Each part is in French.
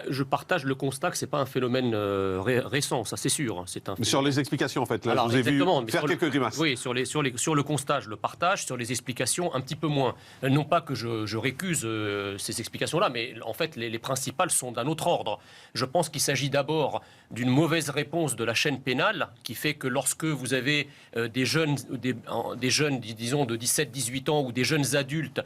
Je partage le constat que ce n'est pas un phénomène récent, ça c'est sûr. Mais sur les explications, en fait, là, je vous ai vu faire quelques grimaces. Oui, sur le constat, je le partage, sur les explications, un petit peu moins. Non pas que je récuse ces explications-là, mais en fait, les principales sont d'un autre ordre. Je pense qu'il s'agit d'abord d'une mauvaise réponse de la chaîne pénale, qui fait que lorsque vous avez des jeunes, disons, de 17-18 ans, ou des jeunes adultes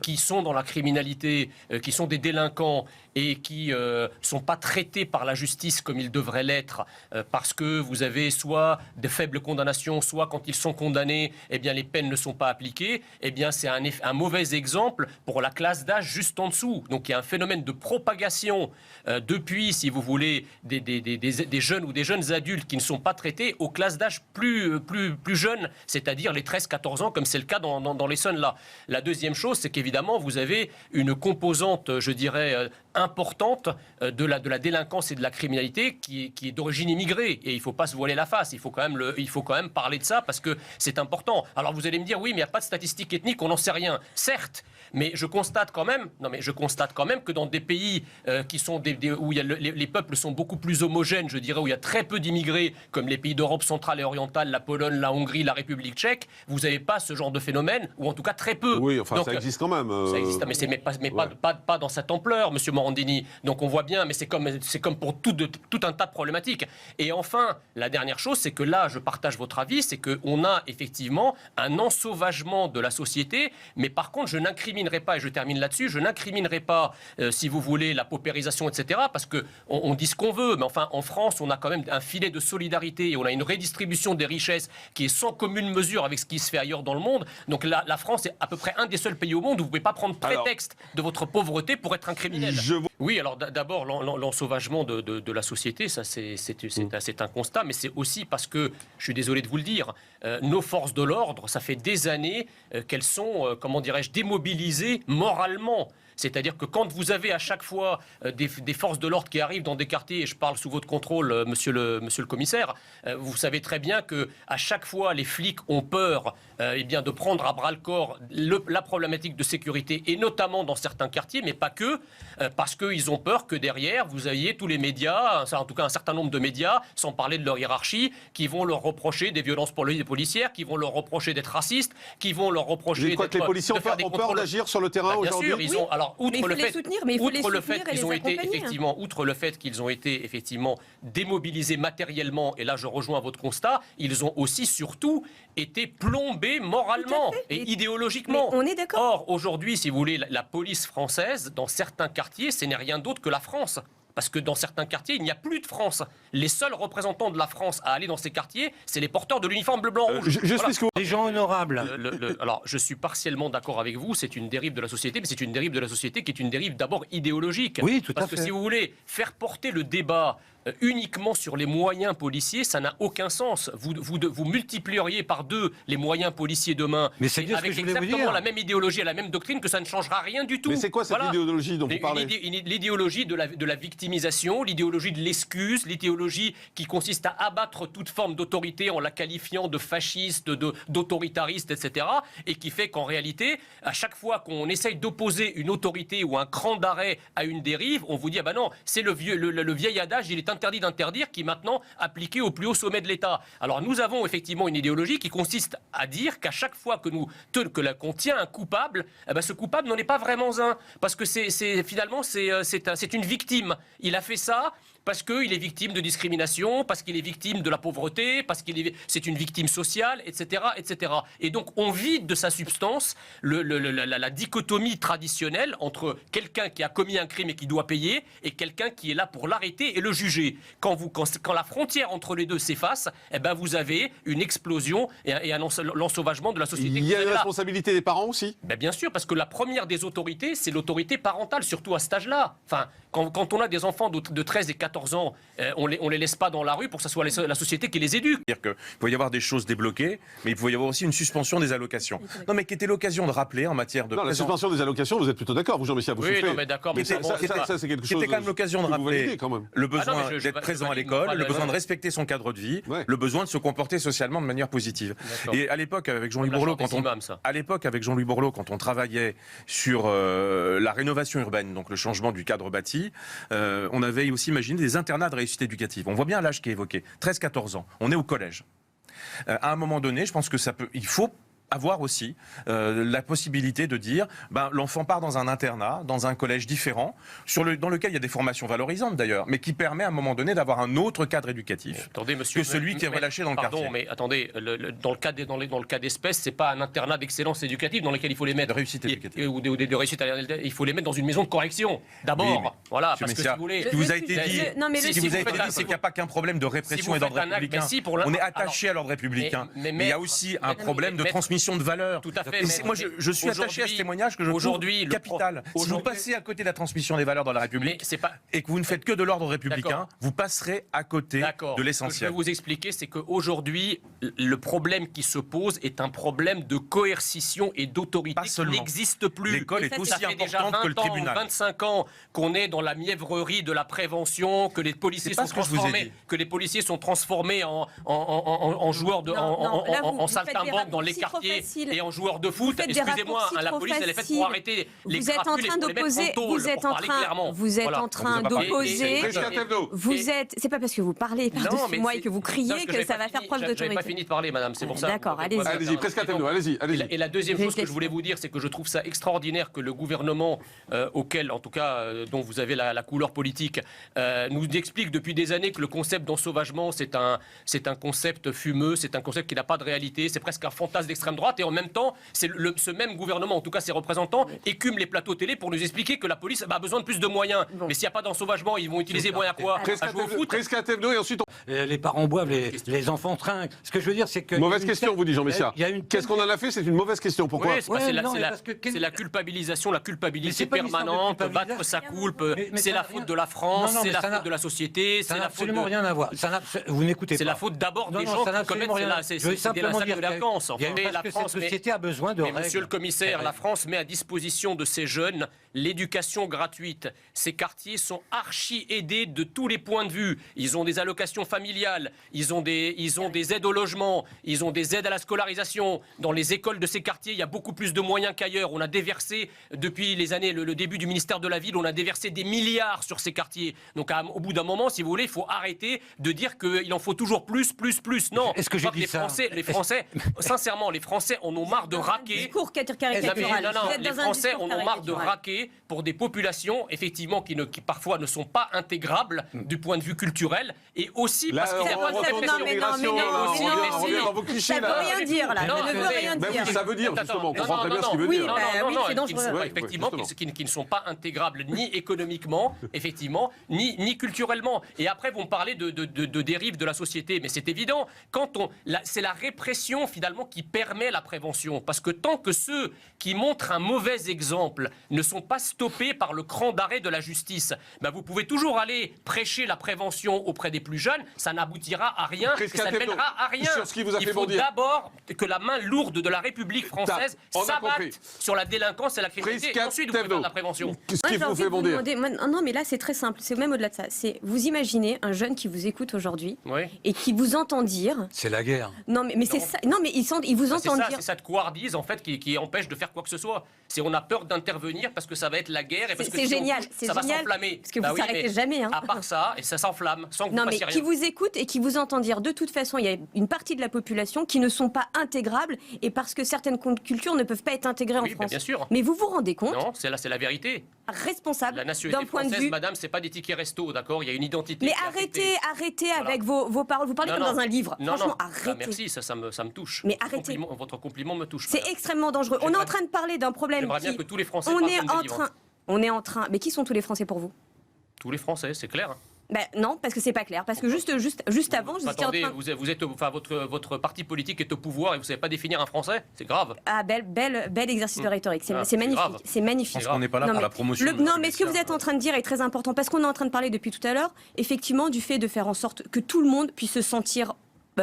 qui sont dans la criminalité, qui sont des délinquants, et qui ne sont pas traités par la justice comme ils devraient l'être, parce que vous avez soit de faibles condamnations, soit quand ils sont condamnés, eh bien, les peines ne sont pas appliquées, eh bien, c'est un mauvais exemple pour la classe d'âge juste en dessous. Donc il y a un phénomène de propagation depuis, si vous voulez, des jeunes ou des jeunes adultes qui ne sont pas traités aux classes d'âge plus jeunes, c'est-à-dire les 13-14 ans, comme c'est le cas dans l'Essonne-là. La deuxième chose, c'est qu'évidemment, vous avez une composante, je dirais, importante de la délinquance et de la criminalité qui est d'origine immigrée. Et il ne faut pas se voiler la face. Il faut quand même parler de ça parce que c'est important. Alors vous allez me dire, oui, mais il n'y a pas de statistiques ethniques, on n'en sait rien. Certes, mais je constate quand même que dans des pays qui sont où les peuples sont beaucoup plus homogènes, je dirais, où il y a très peu d'immigrés, comme les pays d'Europe centrale et orientale, la Pologne, la Hongrie, la République tchèque, vous n'avez pas ce genre de phénomène, ou en tout cas très peu. Oui, enfin, donc, ça existe quand même. Ça existe, mais pas dans cette ampleur, monsieur Morandini. Donc on voit bien, mais c'est comme pour tout un tas de problématiques. Et enfin, la dernière chose, c'est que là, je partage votre avis, c'est qu'on a effectivement un ensauvagement de la société, mais par contre, je n'incriminerai pas, et je termine là-dessus, je n'incriminerai pas, si vous voulez, la paupérisation, etc., parce qu'on dit ce qu'on veut, mais enfin, en France, on a quand même un filet de solidarité, et on a une redistribution des richesses qui est sans commune mesure avec ce qui se fait ailleurs dans le monde. Donc la France est à peu près un des seuls pays au monde où vous ne pouvez pas prendre prétexte de votre pauvreté pour être un criminel. Oui, alors d'abord, l'ensauvagement de la société, ça c'est un constat, mais c'est aussi parce que, je suis désolé de vous le dire, nos forces de l'ordre, ça fait des années qu'elles sont, comment dirais-je, démobilisées moralement. C'est-à-dire que quand vous avez à chaque fois des forces de l'ordre qui arrivent dans des quartiers, et je parle sous votre contrôle, monsieur le commissaire, vous savez très bien qu'à chaque fois, les flics ont peur de prendre à bras-le-corps la problématique de sécurité, et notamment dans certains quartiers, mais pas que, parce qu'ils ont peur que derrière, vous ayez tous les médias, en tout cas un certain nombre de médias, sans parler de leur hiérarchie, qui vont leur reprocher des violences policières, qui vont leur reprocher d'être racistes, qui vont leur reprocher d'être... que les policiers ont peur d'agir sur le terrain aujourd'hui ? Bien sûr, outre le fait qu'ils ont été effectivement démobilisés matériellement, et là je rejoins votre constat, ils ont aussi surtout été plombés moralement et idéologiquement. Mais on est d'accord. Or, aujourd'hui, si vous voulez, la police française, dans certains quartiers, ce n'est rien d'autre que la France. Parce que dans certains quartiers, il n'y a plus de France. Les seuls représentants de la France à aller dans ces quartiers, c'est les porteurs de l'uniforme bleu-blanc-rouge. Des gens honorables. Alors, je suis partiellement d'accord avec vous, c'est une dérive de la société, mais c'est une dérive de la société qui est une dérive d'abord idéologique. Oui, tout à fait. Parce que si vous voulez faire porter le débat uniquement sur les moyens policiers, ça n'a aucun sens. Vous multiplieriez par 2 les moyens policiers demain, mais c'est avec exactement la même idéologie et la même doctrine, que ça ne changera rien du tout. Mais c'est quoi cette idéologie dont vous parlez ? L'idéologie de la victimisation, l'idéologie de l'excuse, l'idéologie qui consiste à abattre toute forme d'autorité en la qualifiant de fasciste, d'autoritariste, etc. Et qui fait qu'en réalité, à chaque fois qu'on essaye d'opposer une autorité ou un cran d'arrêt à une dérive, on vous dit, ah ben non, c'est le vieil adage, il est interdit d'interdire, qui est maintenant appliqué au plus haut sommet de l'État. Alors nous avons effectivement une idéologie qui consiste à dire qu'à chaque fois qu'on tient un coupable, eh ben ce coupable n'en est pas vraiment un, parce que finalement c'est une victime. Il a fait ça parce qu'il est victime de discrimination, parce qu'il est victime de la pauvreté, parce c'est une victime sociale, etc., etc. Et donc on vide de sa substance la dichotomie traditionnelle entre quelqu'un qui a commis un crime et qui doit payer, et quelqu'un qui est là pour l'arrêter et le juger. Quand la frontière entre les deux s'efface, eh ben vous avez une explosion et l'ensauvagement de la société. Il y a la responsabilité des parents aussi ? Ben bien sûr, parce que la première des autorités, c'est l'autorité parentale, surtout à cet âge-là. Enfin, quand on a des enfants de 13 et 14 ans, on les laisse pas dans la rue pour que ce soit la société qui les éduque. C'est-à-dire qu'il peut y avoir des choses débloquées, mais il peut y avoir aussi une suspension des allocations. Non, mais qui était l'occasion de rappeler en matière de... Non, la suspension des allocations, vous êtes plutôt d'accord, vous Jean-Michel, vous oui, souffrez. non, mais d'accord, mais ça c'est quelque chose... C'était quand même l'occasion de rappeler quand même. le besoin d'être présent à l'école, le besoin de respecter son cadre de vie, le besoin de se comporter socialement de manière positive. Et à l'époque, avec Jean-Louis Borloo, quand on travaillait sur la rénovation urbaine, donc le changement du cadre bâti, on avait aussi imaginé des internats de réussite éducative. On voit bien l'âge qui est évoqué, 13-14 ans. On est au collège. À un moment donné, je pense que il faut avoir aussi la possibilité de dire l'enfant part dans un internat, dans un collège différent, dans lequel il y a des formations valorisantes d'ailleurs, mais qui permet à un moment donné d'avoir un autre cadre éducatif que celui qui est relâché dans le quartier. Pardon, mais attendez, dans le cas d'espèce, c'est pas un internat d'excellence éducative dans lequel il faut les mettre. De réussite éducative. Ou de réussite, il faut les mettre dans une maison de correction. D'abord, voilà, parce que si vous voulez... Ce qui vous a été dit, c'est qu'il n'y a pas qu'un problème de répression et d'ordre républicain. On est attaché à l'ordre républicain, mais il y a aussi un problème de transmission de valeurs. Tout à fait. Moi, je suis attaché à ce témoignage que je trouve capital. Si vous passez à côté de la transmission des valeurs dans la République et que vous ne faites que de l'ordre républicain, vous passerez à côté de l'essentiel. Ce que je vais vous expliquer, c'est qu'aujourd'hui, le problème qui se pose est un problème de coercition et d'autorité qui n'existe plus. L'école est aussi importante que le tribunal. 25 ans qu'on est dans la mièvrerie de la prévention, que les policiers sont transformés en joueurs en saltimbanque dans les quartiers et en joueurs de foot. Excusez-moi, la police elle est faite pour arrêter les crapules et pour les mettre en tôle, pour parler clairement. Vous êtes en train d'opposer. C'est pas parce que vous parlez par-dessus moi et que vous criez que ça va faire preuve d'autorité. J'avais pas fini de parler, madame, c'est pour ça. D'accord, allez-y. Allez-y, Prescatemno, allez-y. Et la deuxième chose que je voulais vous dire, c'est que je trouve ça extraordinaire que le gouvernement auquel, en tout cas, dont vous avez la couleur politique, nous explique depuis des années que le concept d'ensauvagement, c'est un concept fumeux, c'est un concept qui n'a pas de réalité, c'est presque un fantasme d'extrême droite, et en même temps, ce même gouvernement, en tout cas ses représentants, écument les plateaux télé pour nous expliquer que la police a besoin de plus de moyens. Mais s'il n'y a pas d'ensauvagement, ils vont utiliser les moyens à quoi? À jouer au foot? Prescatemno, et ensuite... Les parents boivent, les enfants trinquent. Ce que je veux dire, c'est que... Mauvaise question, vous dit Jean Messia. Qu'est-ce qu'on en a fait? C'est une mauvaise question. Pourquoi? C'est la culpabilisation, la culpabilité permanente, battre sa coulpe, c'est la faute de la France, c'est la faute de la société, c'est la faute... absolument rien à voir. Vous n'écoutez pas. C'est la faute d'abord des gens qui commettent des délinquances. Cette société a besoin de règles. Monsieur le commissaire, la France met à disposition de ces jeunes l'éducation gratuite. Ces quartiers sont archi aidés de tous les points de vue. Ils ont des allocations familiales, ils ont des aides au logement, ils ont des aides à la scolarisation. Dans les écoles de ces quartiers, il y a beaucoup plus de moyens qu'ailleurs. On a déversé, depuis les années, le début du ministère de la Ville, on a déversé des milliards sur ces quartiers. Donc au bout d'un moment, si vous voulez, il faut arrêter de dire qu'il en faut toujours plus. Non. Est-ce que j'ai dit ça? Les Français, sincèrement, les Français en ont marre de raquer. Les Français en ont marre de raquer pour des populations, effectivement, qui parfois ne sont pas intégrables du point de vue culturel, et aussi parce qu'il y a pas de répression. Ça ne veut rien dire, là. Ça ne veut rien dire. Ça veut dire, justement, on comprend très bien ce qu'il veut dire. Oui, c'est dangereux. Effectivement, qui ne sont pas intégrables ni économiquement, effectivement, ni culturellement. Et après, vous me parlez de dérives de la société, mais c'est évident. C'est la répression, finalement, qui permet la prévention. Parce que tant que ceux qui montrent un mauvais exemple ne sont pas stoppés par le cran d'arrêt de la justice, vous pouvez toujours aller prêcher la prévention auprès des plus jeunes, ça n'aboutira à rien, et ça ne mènera à rien. Il faut d'abord que la main lourde de la République française s'abatte sur la délinquance et la criminalité, et ensuite vous pouvez faire de la prévention. Qu'est-ce qui vous fait bondir? Non, mais là c'est très simple, c'est même au-delà de ça. Vous imaginez un jeune qui vous écoute aujourd'hui et qui vous entend dire... C'est la guerre. C'est ça. Non, mais il vous entend dire... C'est cette couardise, en fait, qui empêche de faire quoi que ce soit. On a peur d'intervenir parce que ça va être la guerre et parce que c'est génial, ça va s'enflammer. Parce que vous ne s'arrêtez jamais. À part ça, et ça s'enflamme sans que vous fassiez rien. Qui vous écoute et qui vous entend dire de toute façon, il y a une partie de la population qui ne sont pas intégrables et parce que certaines cultures ne peuvent pas être intégrées en France. Bien sûr. Mais vous vous rendez compte? Non, c'est la vérité. Responsable la nationalité d'un point française, de vue. Madame, c'est pas des tickets resto, d'accord? Il y a une identité. Mais arrêtez avec vos paroles. Vous parlez comme dans un livre. Franchement, arrêtez. Merci, ça me touche. Mais arrêtez. Votre compliment me touche. C'est extrêmement dangereux. On est en train de parler d'un problème. J'aimerais bien que tous les Français On est en train. Mais qui sont tous les Français pour vous? Tous les Français, c'est clair. Non, parce que c'est pas clair. Parce que juste avant, je suis en train... votre parti politique est au pouvoir et vous savez pas définir un Français, c'est grave. Ah, bel exercice de rhétorique. C'est magnifique. C'est magnifique. Je pense qu'on n'est pas là pour la promotion. Non, mais ce que vous êtes en train de dire est très important parce qu'on est en train de parler depuis tout à l'heure, effectivement, du fait de faire en sorte que tout le monde puisse se sentir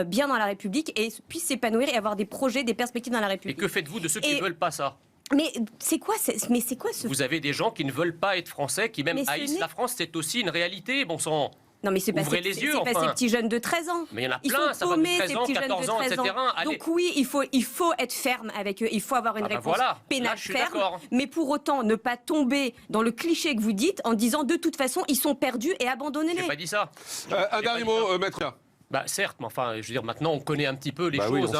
bien dans la République et puisse s'épanouir et avoir des projets, des perspectives dans la République. Et que faites-vous de ceux qui ne veulent pas ça? Mais c'est quoi ce... Vous avez des gens qui ne veulent pas être français, qui même haïssent la France, c'est aussi une réalité, bon sang. Non, mais c'est pas ces petits jeunes de 13 ans. Mais il y en a plein, ça va de 13 ans, 14 ans, etc. Donc oui, il faut être ferme avec eux. Il faut avoir une réponse pénale ferme. Mais pour autant, ne pas tomber dans le cliché que vous dites en disant de toute façon, ils sont perdus et abandonnez-les. J'ai pas dit ça. Un dernier mot, Maître. Certes, mais enfin, je veux dire, maintenant, on connaît un petit peu les choses.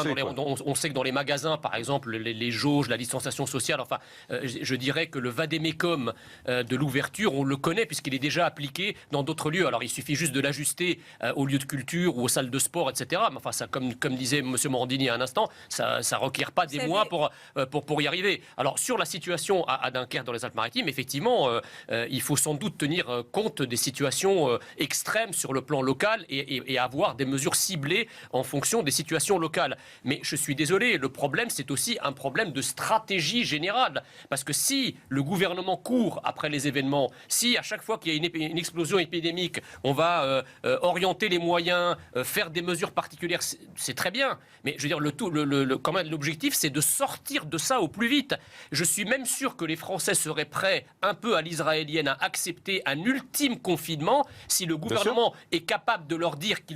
On sait que dans les magasins, par exemple, les jauges, la distanciation sociale, enfin, je dirais que le vadémécum de l'ouverture, on le connaît puisqu'il est déjà appliqué dans d'autres lieux. Alors, il suffit juste de l'ajuster aux lieux de culture ou aux salles de sport, etc. Mais enfin, ça, comme disait M. Morandini à un instant, ça ne requiert pas des mois pour y arriver. Alors, sur la situation à Dunkerque, dans les Alpes-Maritimes, effectivement, il faut sans doute tenir compte des situations extrêmes sur le plan local et avoir des mesures ciblées en fonction des situations locales. Mais je suis désolé, le problème, c'est aussi un problème de stratégie générale. Parce que si le gouvernement court après les événements, si à chaque fois qu'il y a une explosion épidémique, on va orienter les moyens, faire des mesures particulières, c'est très bien. Mais je veux dire, quand même, l'objectif, c'est de sortir de ça au plus vite. Je suis même sûr que les Français seraient prêts, un peu à l'israélienne, à accepter un ultime confinement si le gouvernement est capable de leur dire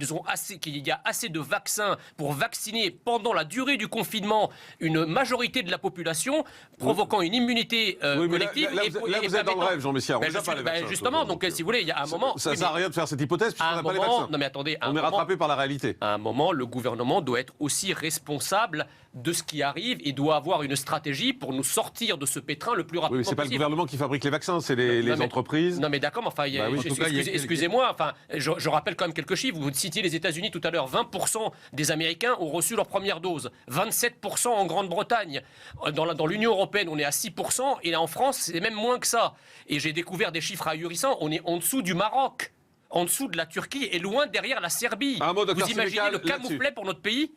qu'il y a assez de vaccins pour vacciner pendant la durée du confinement une majorité de la population, provoquant une immunité collective. Là, vous êtes dans le rêve, Jean Messia. Justement, donc si vous voulez, il y a un moment... Ça ne sert à rien de faire cette hypothèse puisqu'on n'a pas les vaccins. Non mais attendez, on est rattrapé par la réalité. À un moment, le gouvernement doit être aussi responsable de ce qui arrive et doit avoir une stratégie pour nous sortir de ce pétrin le plus rapidement possible. Oui, mais c'est pas le gouvernement qui fabrique les vaccins, c'est les entreprises. Non mais d'accord, mais enfin, excusez-moi, enfin, je rappelle quand même quelques chiffres. Vous citiez les États-Unis tout à l'heure. 20% des Américains ont reçu leur première dose. 27% en Grande-Bretagne. Dans l'Union européenne, on est à 6%. Et là, en France, c'est même moins que ça. Et j'ai découvert des chiffres ahurissants. On est en dessous du Maroc, en dessous de la Turquie et loin derrière la Serbie. Vous imaginez le camouflet pour notre pays ?